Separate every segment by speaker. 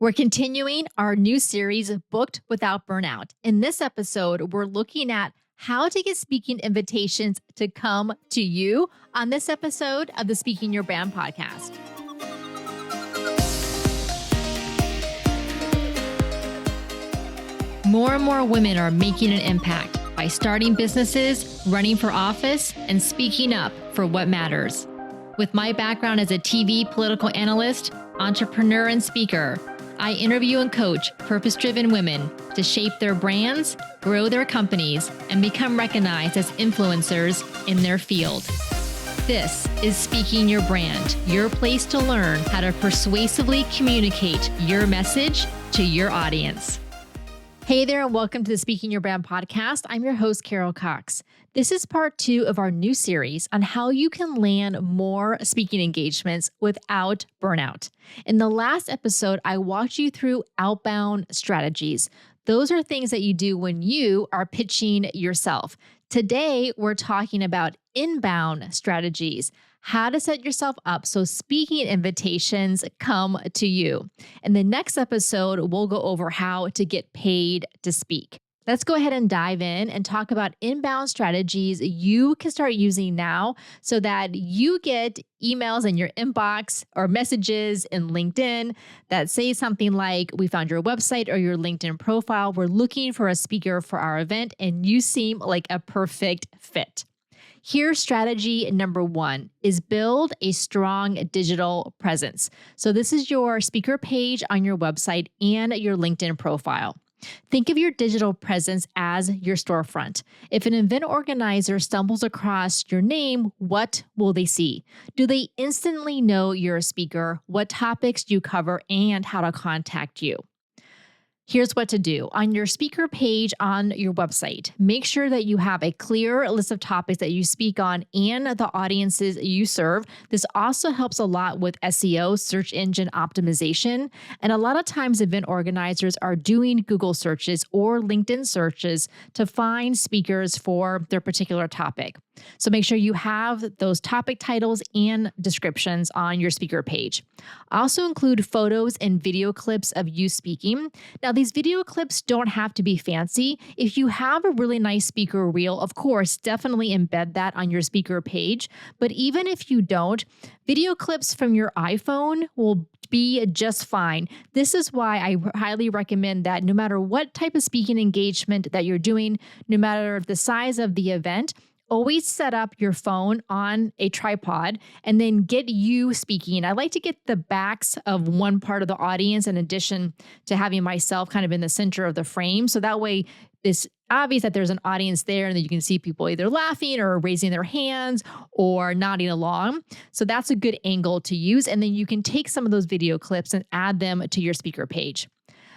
Speaker 1: We're continuing our new series, Booked Without Burnout. In this episode, we're looking at how to get speaking invitations to come to you on this episode of the Speaking Your Brand podcast. More and more women are making an impact by starting businesses, running for office, and speaking up for what matters. With my background as a TV political analyst, entrepreneur, and speaker, I interview and coach purpose-driven women to shape their brands, grow their companies, and become recognized as influencers in their field. This is Speaking Your Brand, your place to learn how to persuasively communicate your message to your audience. Hey there, and welcome to the Speaking Your Brand podcast. I'm your host, Carol Cox. This is part 2 of our new series on how you can land more speaking engagements without burnout. In the last episode, I walked you through outbound strategies. Those are things that you do when you are pitching yourself. Today, we're talking about inbound strategies, how to set yourself up so speaking invitations come to you. In the next episode, we'll go over how to get paid to speak. Let's go ahead and dive in and talk about inbound strategies you can start using now so that you get emails in your inbox or messages in LinkedIn that say something like, we found your website or your LinkedIn profile. We're looking for a speaker for our event and you seem like a perfect fit. Here's strategy number 1 is build a strong digital presence. So this is your speaker page on your website and your LinkedIn profile. Think of your digital presence as your storefront. If an event organizer stumbles across your name, what will they see? Do they instantly know you're a speaker, what topics you cover, and how to contact you? Here's what to do. On your speaker page on your website, make sure that you have a clear list of topics that you speak on and the audiences you serve. This also helps a lot with SEO, search engine optimization. And a lot of times event organizers are doing Google searches or LinkedIn searches to find speakers for their particular topic. So make sure you have those topic titles and descriptions on your speaker page. Also include photos and video clips of you speaking. Now, these video clips don't have to be fancy. If you have a really nice speaker reel, of course, definitely embed that on your speaker page. But even if you don't, video clips from your iPhone will be just fine. This is why I highly recommend that no matter what type of speaking engagement that you're doing, no matter the size of the event, always set up your phone on a tripod and then get you speaking. I like to get the backs of one part of the audience in addition to having myself kind of in the center of the frame. So that way it's obvious that there's an audience there and that you can see people either laughing or raising their hands or nodding along. So that's a good angle to use. And then you can take some of those video clips and add them to your speaker page.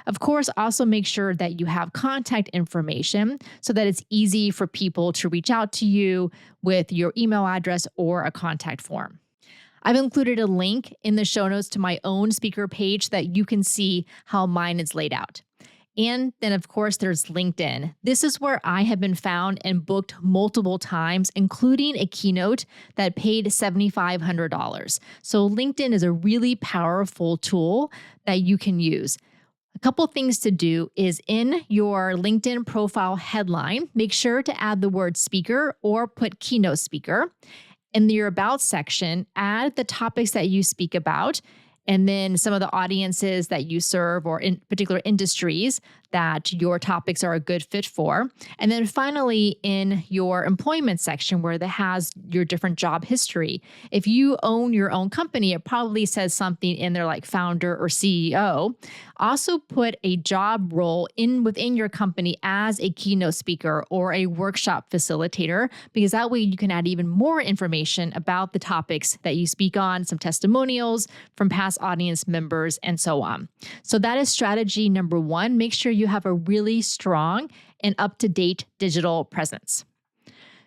Speaker 1: Of course, also make sure that you have contact information so that it's easy for people to reach out to you with your email address or a contact form. I've included a link in the show notes to my own speaker page that you can see how mine is laid out. And then, of course, there's LinkedIn. This is where I have been found and booked multiple times, including a keynote that paid $7,500. So LinkedIn is a really powerful tool that you can use. A couple things to do is in your LinkedIn profile headline, make sure to add the word speaker or put keynote speaker. In your about section, add the topics that you speak about and then some of the audiences that you serve or in particular industries that your topics are a good fit for. And then finally, in your employment section where that has your different job history, if you own your own company, it probably says something in there like founder or CEO. Also put a job role within your company as a keynote speaker or a workshop facilitator, because that way you can add even more information about the topics that you speak on, some testimonials from past audience members, and so on. So that is strategy number 1. Make sure you have a really strong and up-to-date digital presence.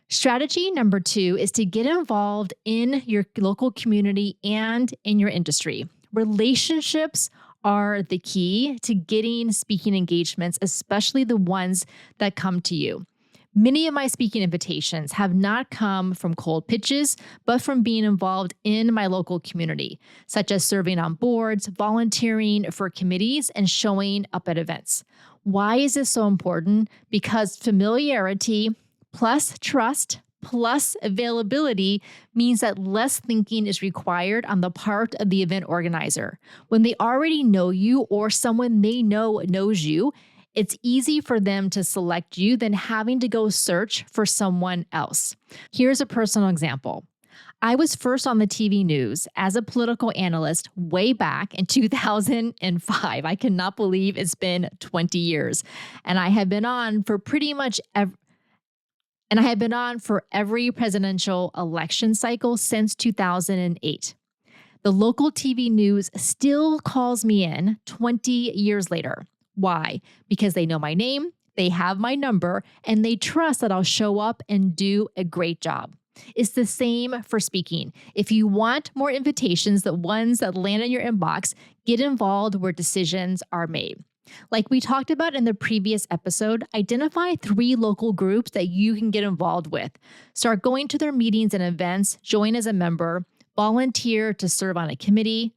Speaker 1: Strategy number 2 is to get involved in your local community and in your industry. Relationships are the key to getting speaking engagements, especially the ones that come to you. Many of my speaking invitations have not come from cold pitches, but from being involved in my local community, such as serving on boards, volunteering for committees, and showing up at events. Why is this so important? Because familiarity plus trust plus availability means that less thinking is required on the part of the event organizer. When they already know you or someone they know knows you, it's easy for them to select you than having to go search for someone else. Here's a personal example. I was first on the TV news as a political analyst way back in 2005. I cannot believe it's been 20 years. And I have been on for every presidential election cycle since 2008. The local TV news still calls me in 20 years later. Why? Because they know my name, they have my number, and they trust that I'll show up and do a great job. It's the same for speaking. If you want more invitations, the ones that land in your inbox, get involved where decisions are made. Like we talked about in the previous episode, identify 3 local groups that you can get involved with. Start going to their meetings and events, join as a member, volunteer to serve on a committee.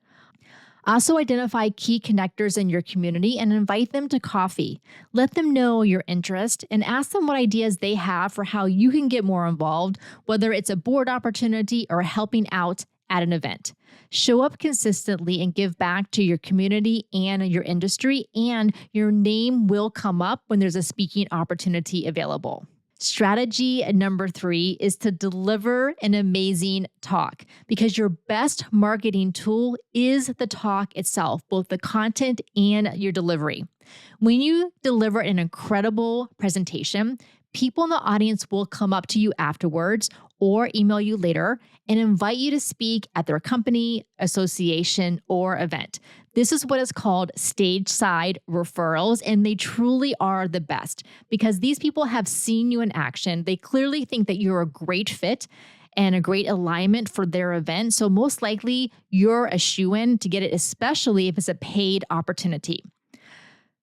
Speaker 1: Also identify key connectors in your community and invite them to coffee. Let them know your interest and ask them what ideas they have for how you can get more involved, whether it's a board opportunity or helping out at an event. Show up consistently and give back to your community and your industry, and your name will come up when there's a speaking opportunity available. Strategy number 3 is to deliver an amazing talk, because your best marketing tool is the talk itself, both the content and your delivery. When you deliver an incredible presentation, people in the audience will come up to you afterwards or email you later and invite you to speak at their company, association, or event. This is what is called stage side referrals, and they truly are the best because these people have seen you in action. They clearly think that you're a great fit and a great alignment for their event. So most likely you're a shoo-in to get it, especially if it's a paid opportunity.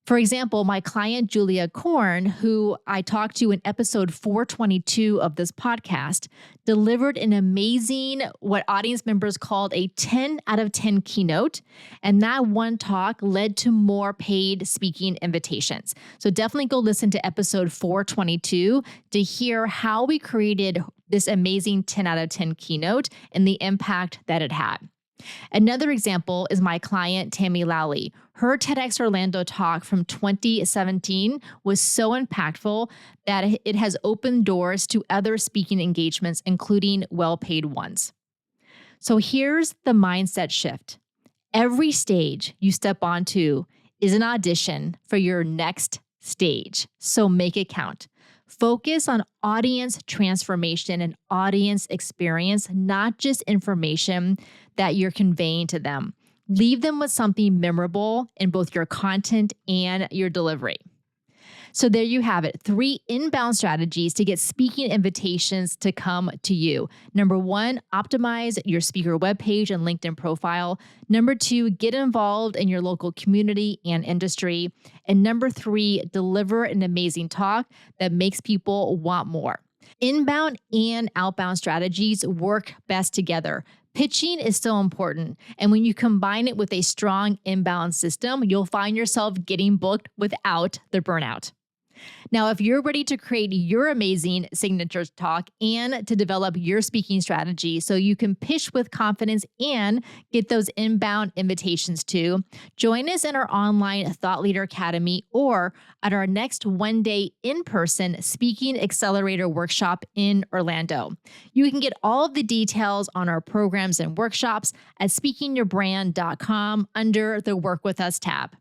Speaker 1: For example, my client, Julia Korn, who I talked to in episode 422 of this podcast, delivered an amazing, what audience members called a 10 out of 10 keynote. And that one talk led to more paid speaking invitations. So definitely go listen to episode 422 to hear how we created this amazing 10 out of 10 keynote and the impact that it had. Another example is my client, Tammy Lowley. Her TEDx Orlando talk from 2017 was so impactful that it has opened doors to other speaking engagements, including well-paid ones. So here's the mindset shift. Every stage you step onto is an audition for your next stage, so make it count. Focus on audience transformation and audience experience, not just information that you're conveying to them. Leave them with something memorable in both your content and your delivery. So there you have it, 3 inbound strategies to get speaking invitations to come to you. Number 1, optimize your speaker webpage and LinkedIn profile. Number 2, get involved in your local community and industry. And number 3, deliver an amazing talk that makes people want more. Inbound and outbound strategies work best together. Pitching is still important, and when you combine it with a strong inbound system, you'll find yourself getting booked without the burnout. Now, if you're ready to create your amazing signature talk and to develop your speaking strategy so you can pitch with confidence and get those inbound invitations too, join us in our online Thought Leader Academy or at our next one-day in-person Speaking Accelerator workshop in Orlando. You can get all of the details on our programs and workshops at speakingyourbrand.com under the Work With Us tab.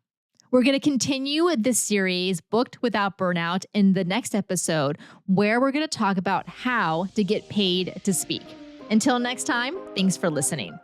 Speaker 1: We're going to continue this series, Booked Without Burnout, in the next episode, where we're going to talk about how to get paid to speak. Until next time, thanks for listening.